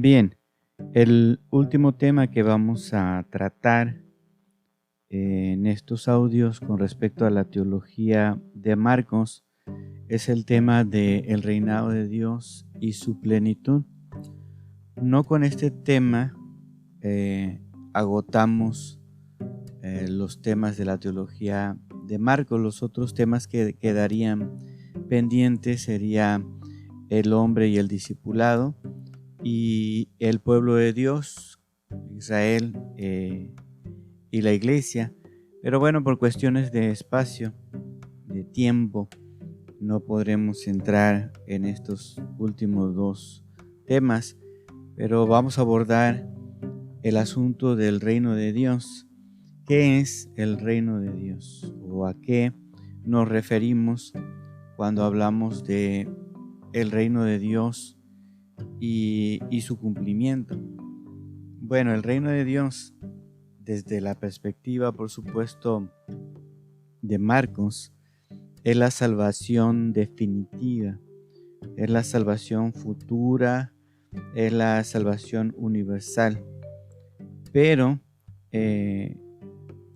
Bien, el último tema que vamos a tratar en estos audios con respecto a la teología de Marcos es el tema del reinado de Dios y su plenitud. No con este tema agotamos los temas de la teología de Marcos. Los otros temas que quedarían pendientes sería el hombre y el discipulado y el pueblo de Dios, Israel y la iglesia. Pero bueno, por cuestiones de espacio, de tiempo, no podremos entrar en estos últimos dos temas, pero vamos a abordar el asunto del reino de Dios. ¿Qué es el reino de Dios? ¿O a qué nos referimos cuando hablamos de el reino de Dios y su cumplimiento? Bueno, el reino de Dios, desde la perspectiva, por supuesto, de Marcos, es la salvación definitiva, es la salvación futura, es la salvación universal. Pero en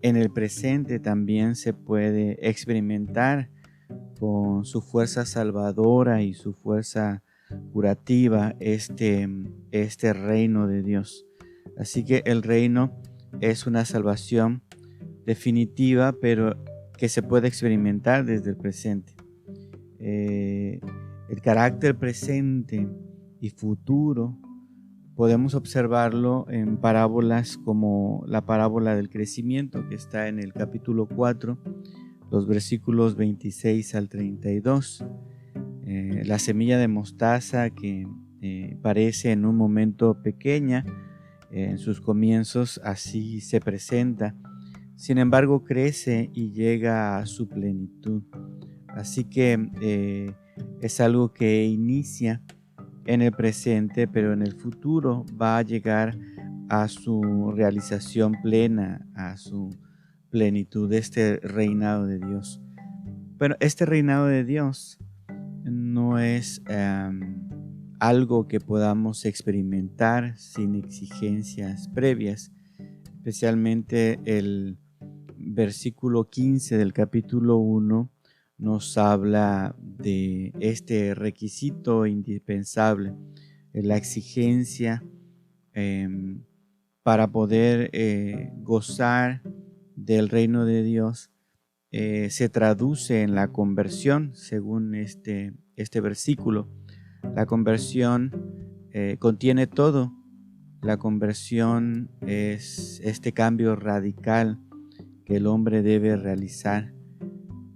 el presente también se puede experimentar con su fuerza salvadora y su fuerza curativa este reino de Dios. Así que el reino es una salvación definitiva, pero que se puede experimentar desde el presente. El carácter presente y futuro podemos observarlo en parábolas como la parábola del crecimiento, que está en el capítulo 4, los versículos 26 al 32. La semilla de mostaza que parece en un momento pequeña, en sus comienzos así se presenta. Sin embargo, crece y llega a su plenitud. Así que es algo que inicia en el presente, pero en el futuro va a llegar a su realización plena, a su plenitud, este reinado de Dios. Bueno, este reinado de Dios no es algo que podamos experimentar sin exigencias previas, especialmente el versículo 15 del capítulo 1 nos habla de este requisito indispensable, la exigencia para poder gozar del reino de Dios. Se traduce en la conversión, según este versículo. La conversión contiene todo. La conversión es este cambio radical que el hombre debe realizar.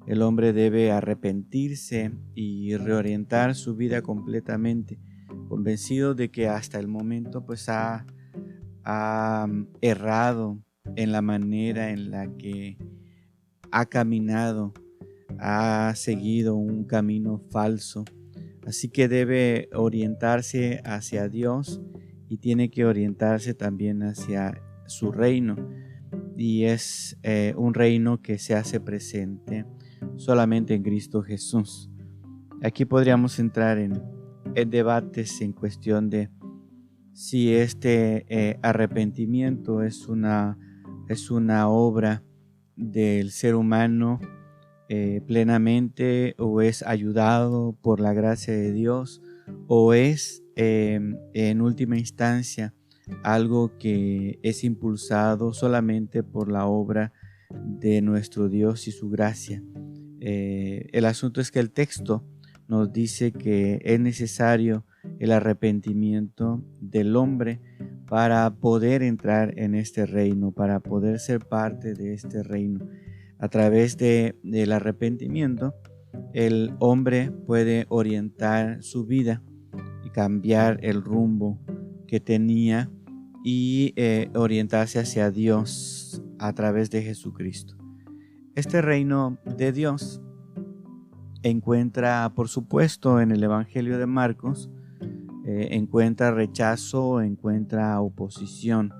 El hombre debe arrepentirse y reorientar su vida completamente, convencido de que hasta el momento pues ha errado en la manera en la que ha caminado, ha seguido un camino falso. Así que debe orientarse hacia Dios y tiene que orientarse también hacia su reino. Y es un reino que se hace presente solamente en Cristo Jesús. Aquí podríamos entrar en debates en cuestión de si este arrepentimiento es una obra del ser humano plenamente, o es ayudado por la gracia de Dios, o es en última instancia algo que es impulsado solamente por la obra de nuestro Dios y su gracia. El asunto es que el texto nos dice que es necesario el arrepentimiento del hombre para poder entrar en este reino, para poder ser parte de este reino. A través del arrepentimiento, el hombre puede orientar su vida y cambiar el rumbo que tenía y orientarse hacia Dios a través de Jesucristo. Este reino de Dios encuentra, por supuesto, en el Evangelio de Marcos, encuentra rechazo, encuentra oposición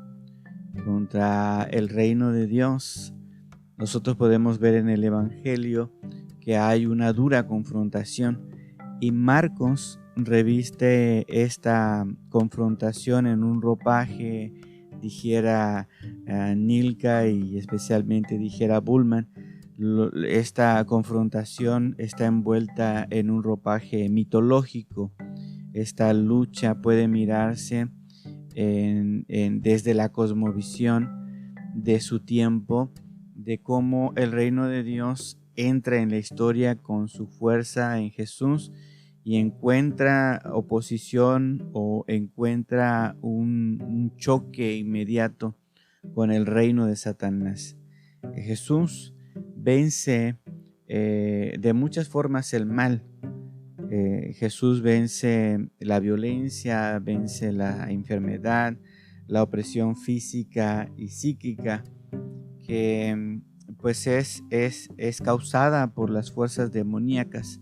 contra el reino de Dios. Nosotros podemos ver en el Evangelio que hay una dura confrontación, y Marcos reviste esta confrontación en un ropaje, dijera Nilka y especialmente dijera Bullman. Esta confrontación está envuelta en un ropaje mitológico. Esta lucha puede mirarse desde la cosmovisión de su tiempo, de cómo el reino de Dios entra en la historia con su fuerza en Jesús y encuentra oposición o encuentra un choque inmediato con el reino de Satanás. Jesús vence de muchas formas el mal. Jesús vence la violencia, vence la enfermedad, la opresión física y psíquica, que pues es causada por las fuerzas demoníacas.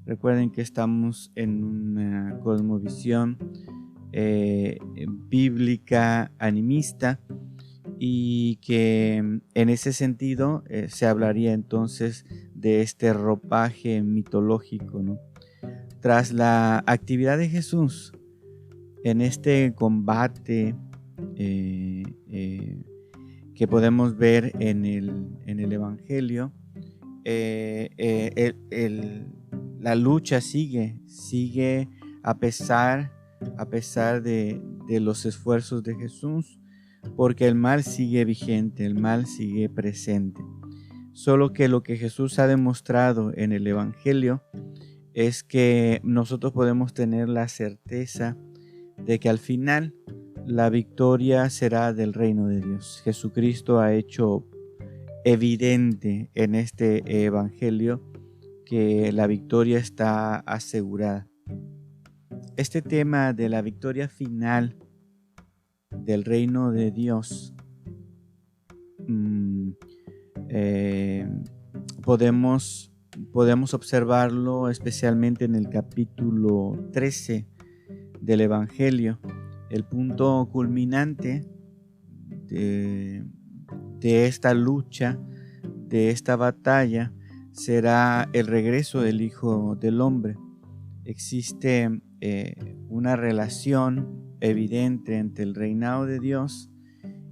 Recuerden que estamos en una cosmovisión bíblica animista, y que en ese sentido se hablaría entonces de este ropaje mitológico, ¿no? Tras la actividad de Jesús en este combate que podemos ver en el Evangelio, la lucha sigue a pesar de los esfuerzos de Jesús, porque el mal sigue vigente, el mal sigue presente. Solo que lo que Jesús ha demostrado en el Evangelio es que nosotros podemos tener la certeza de que al final la victoria será del reino de Dios. Jesucristo ha hecho evidente en este Evangelio que la victoria está asegurada. Este tema de la victoria final del reino de Dios podemos observarlo especialmente en el capítulo 13 del Evangelio. El punto culminante de esta lucha, de esta batalla, será el regreso del Hijo del Hombre. Existe una relación evidente entre el reinado de Dios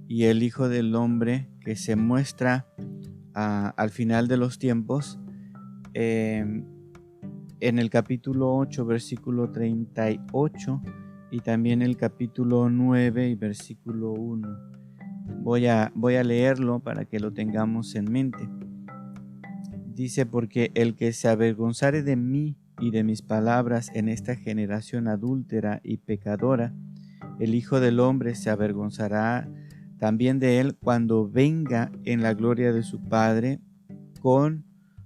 y el Hijo del Hombre, que se muestra al final de los tiempos en el capítulo 8 versículo 38 y también el capítulo 9 y versículo 1. Voy a leerlo para que lo tengamos en mente. Dice: porque el que se avergonzare de mí y de mis palabras en esta generación adúltera y pecadora, el Hijo del Hombre se avergonzará también de él cuando venga en la gloria de su Padre con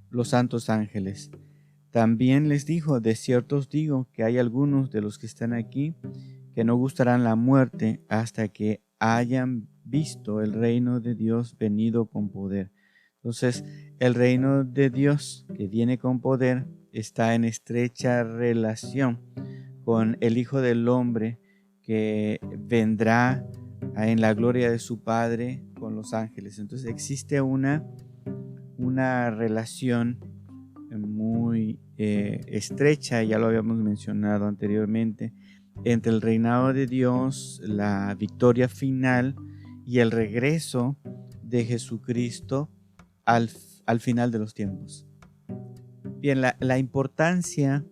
los santos ángeles. También les dijo: de cierto os digo que hay algunos de los que están aquí que no gustarán la muerte hasta que hayan visto el reino de Dios venido con poder. Entonces, el reino de Dios que viene con poder está en estrecha relación con el Hijo del Hombre, que vendrá en la gloria de su Padre con los ángeles. Entonces existe una relación muy estrecha, ya lo habíamos mencionado anteriormente, entre el reinado de Dios, la victoria final y el regreso de Jesucristo al final de los tiempos. Bien, la importancia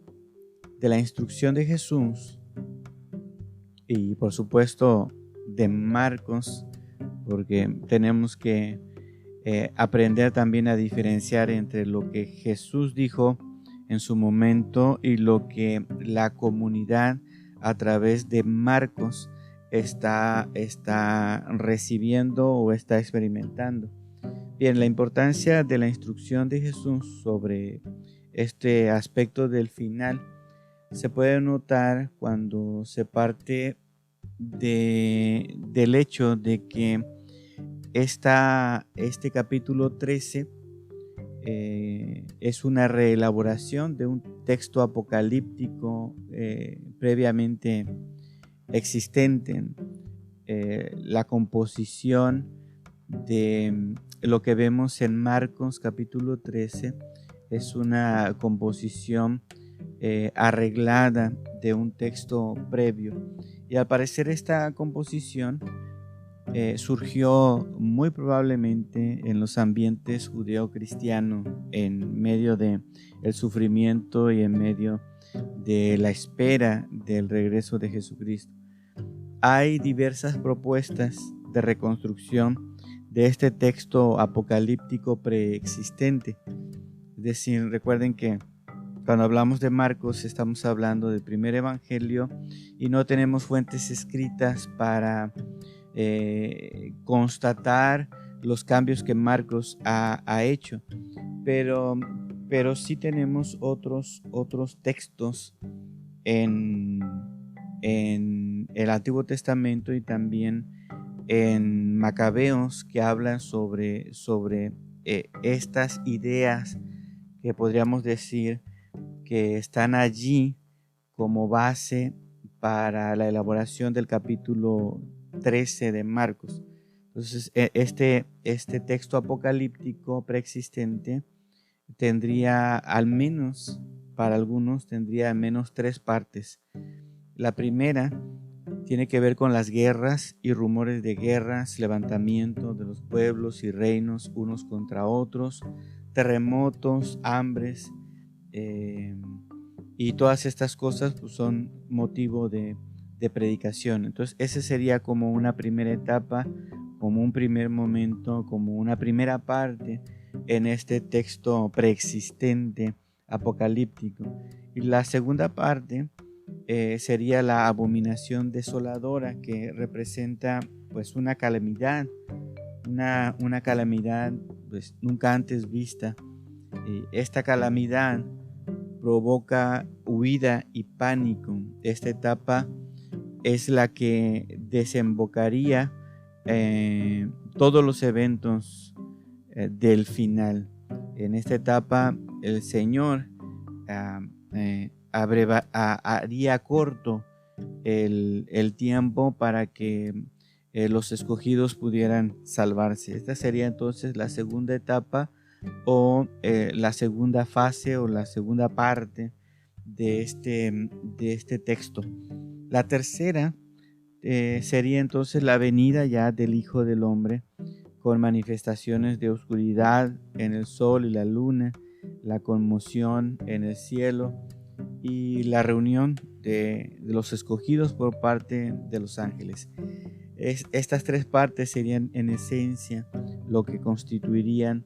de la instrucción de Jesús y por supuesto de Marcos, porque tenemos que aprender también a diferenciar entre lo que Jesús dijo en su momento y lo que la comunidad a través de Marcos está recibiendo o está experimentando. Bien, la importancia de la instrucción de Jesús sobre este aspecto del final se puede notar cuando se parte del hecho de que este capítulo 13 es una reelaboración de un texto apocalíptico previamente existente. La composición de lo que vemos en Marcos capítulo 13 es una composición arreglada de un texto previo. Y al parecer esta composición surgió muy probablemente en los ambientes judeo-cristianos, en medio de el sufrimiento y en medio de la espera del regreso de Jesucristo. Hay diversas propuestas de reconstrucción de este texto apocalíptico preexistente. Es decir, recuerden que cuando hablamos de Marcos estamos hablando del primer evangelio y no tenemos fuentes escritas para constatar los cambios que Marcos ha hecho, pero sí tenemos otros textos en el Antiguo Testamento y también en Macabeos que hablan sobre estas ideas que podríamos decir que están allí como base para la elaboración del capítulo 13 de Marcos. Entonces, este texto apocalíptico preexistente tendría al menos, para algunos, tendría al menos 3 partes. La primera tiene que ver con las guerras y rumores de guerras, levantamiento de los pueblos y reinos unos contra otros, terremotos, hambres, y todas estas cosas pues, son motivo de predicación. Entonces ese sería como una primera etapa, como un primer momento, como una primera parte en este texto preexistente apocalíptico. Y la segunda parte sería la abominación desoladora, que representa pues una calamidad, una calamidad pues nunca antes vista. Esta calamidad provoca huida y pánico. Esta etapa es la que desembocaría todos los eventos del final. En esta etapa el Señor haría corto el tiempo para que los escogidos pudieran salvarse. Esta sería entonces la segunda etapa o la segunda fase o la segunda parte de este texto. La tercera sería entonces la venida ya del Hijo del Hombre con manifestaciones de oscuridad en el sol y la luna, la conmoción en el cielo y la reunión de los escogidos por parte de los ángeles. Estas 3 partes serían en esencia lo que constituirían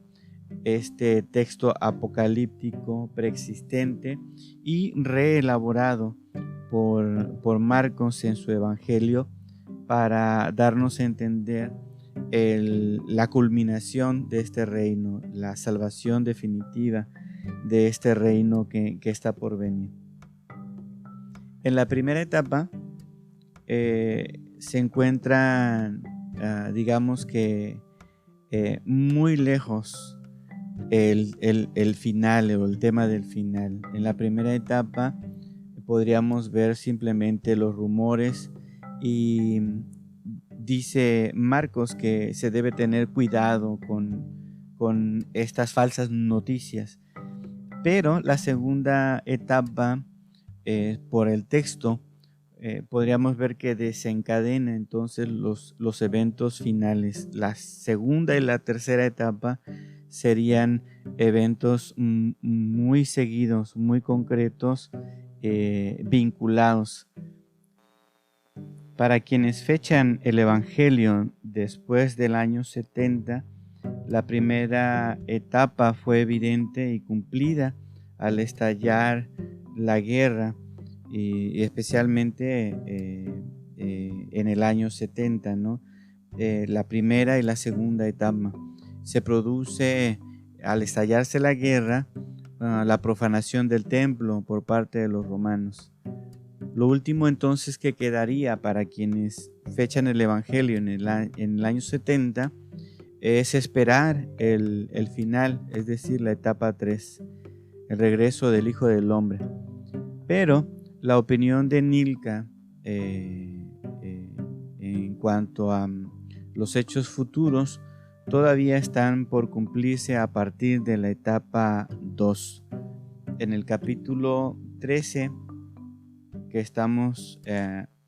este texto apocalíptico preexistente y reelaborado por Marcos en su evangelio para darnos a entender la culminación de este reino, la salvación definitiva de este reino que está por venir. En la primera etapa se encuentran, digamos que muy lejos el final o el tema del final. En la primera etapa podríamos ver simplemente los rumores y dice Marcos que se debe tener cuidado con estas falsas noticias. Pero la segunda etapa, por el texto, podríamos ver que desencadena entonces los eventos finales. La segunda y la tercera etapa serían eventos muy seguidos, muy concretos, vinculados. Para quienes fechan el Evangelio después del año 70, la primera etapa fue evidente y cumplida al estallar la guerra, y especialmente en el año 70, ¿no? La primera y la segunda etapa. Se produce al estallarse la guerra la profanación del templo por parte de los romanos. Lo último entonces que quedaría para quienes fechan el Evangelio en el año 70 es esperar el final, es decir, la etapa 3, el regreso del Hijo del Hombre. Pero la opinión de Nilka en cuanto a los hechos futuros todavía están por cumplirse a partir de la etapa 2. en el capítulo 13 que estamos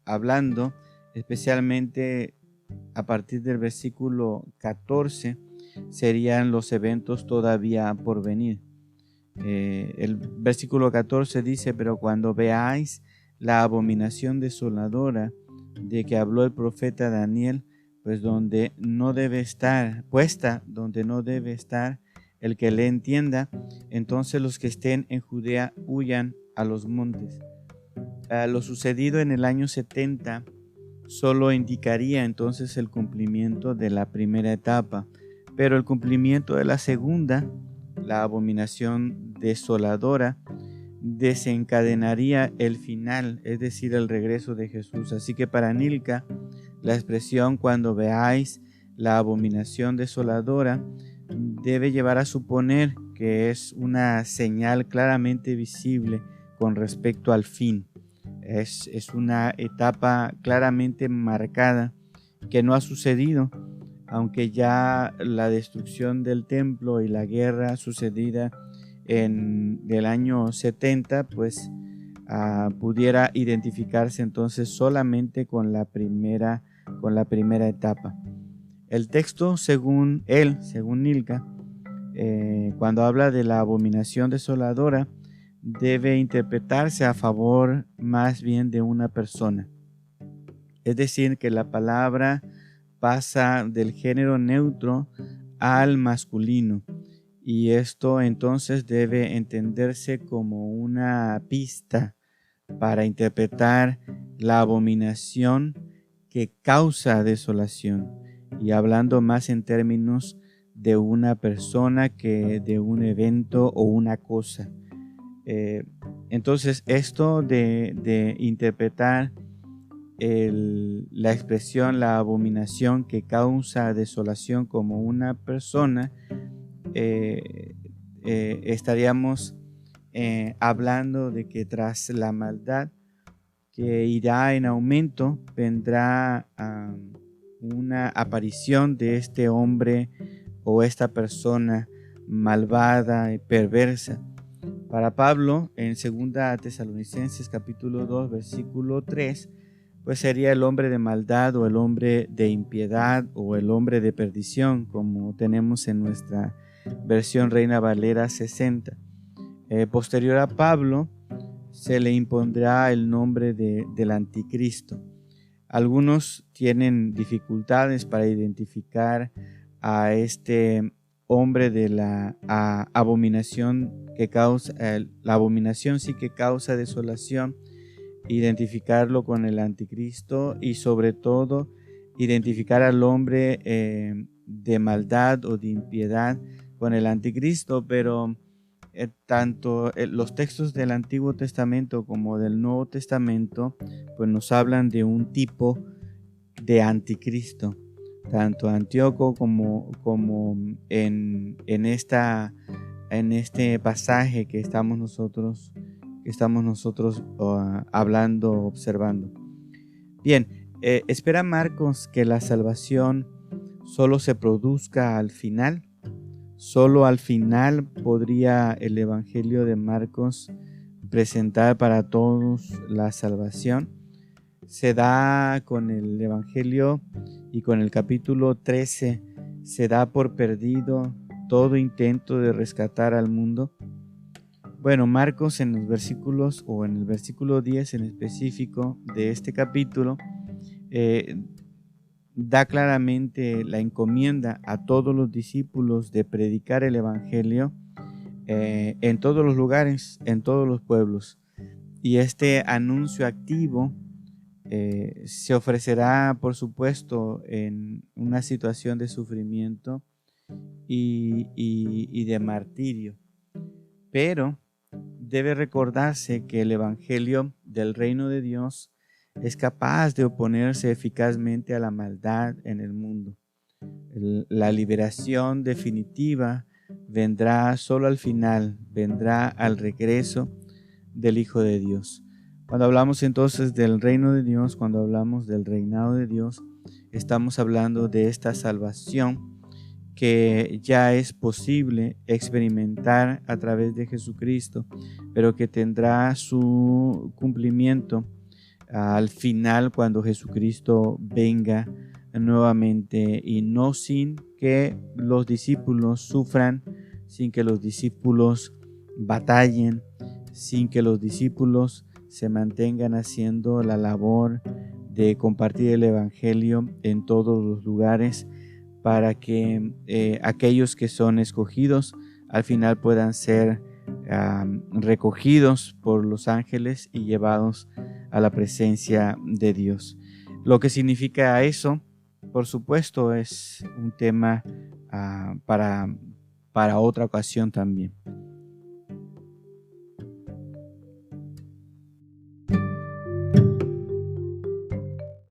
hablando, especialmente a partir del versículo 14, serían los eventos todavía por venir. El versículo 14 dice: pero cuando veáis la abominación desoladora de que habló el profeta Daniel, pues donde no debe estar, puesta donde no debe estar el que le entienda, entonces los que estén en Judea huyan a los montes. Lo sucedido en el año 70 solo indicaría entonces el cumplimiento de la primera etapa, pero el cumplimiento de la segunda, la abominación desoladora, desencadenaría el final, es decir, el regreso de Jesús. Así que para Nilka, la expresión cuando veáis la abominación desoladora debe llevar a suponer que es una señal claramente visible con respecto al fin. Es una etapa claramente marcada que no ha sucedido, aunque ya la destrucción del templo y la guerra sucedida en el año 70 pues pudiera identificarse entonces solamente con la primera etapa. El texto, según Nilka, cuando habla de la abominación desoladora, debe interpretarse a favor más bien de una persona. Es decir, que la palabra pasa del género neutro al masculino, y esto entonces debe entenderse como una pista para interpretar la abominación que causa desolación, y hablando más en términos de una persona que de un evento o una cosa. Entonces esto de interpretar la expresión la abominación que causa desolación como una persona, estaríamos hablando de que tras la maldad que irá en aumento vendrá una aparición de este hombre o esta persona malvada y perversa. Para Pablo, en 2 Tesalonicenses capítulo 2 versículo 3, pues sería el hombre de maldad o el hombre de impiedad o el hombre de perdición, como tenemos en nuestra versión Reina Valera 60. Posterior a Pablo se le impondrá el nombre del anticristo. Algunos tienen dificultades para identificar a este hombre de la abominación que causa, la abominación sí que causa desolación, identificarlo con el anticristo y sobre todo identificar al hombre de maldad o de impiedad con el anticristo, pero tanto los textos del Antiguo Testamento como del Nuevo Testamento pues nos hablan de un tipo de anticristo, tanto Antíoco como en este pasaje que estamos nosotros hablando, observando. Bien, espera Marcos que la salvación solo se produzca al final. Solo al final podría el Evangelio de Marcos presentar para todos la salvación. Se da con el Evangelio y con el capítulo 13 se da por perdido todo intento de rescatar al mundo. Bueno, Marcos en los versículos o en el versículo 10 en específico de este capítulo da claramente la encomienda a todos los discípulos de predicar el Evangelio en todos los lugares, en todos los pueblos. Y este anuncio activo se ofrecerá, por supuesto, en una situación de sufrimiento y de martirio. Pero debe recordarse que el Evangelio del reino de Dios es capaz de oponerse eficazmente a la maldad en el mundo. La liberación definitiva vendrá solo al final, vendrá al regreso del Hijo de Dios. Cuando hablamos entonces del reino de Dios, cuando hablamos del reinado de Dios, estamos hablando de esta salvación que ya es posible experimentar a través de Jesucristo, pero que tendrá su cumplimiento al final cuando Jesucristo venga nuevamente, y no sin que los discípulos sufran, sin que los discípulos batallen, sin que los discípulos se mantengan haciendo la labor de compartir el Evangelio en todos los lugares, para que aquellos que son escogidos al final puedan ser recogidos por los ángeles y llevados a la presencia de Dios. Lo que significa eso, por supuesto, es un tema para otra ocasión también.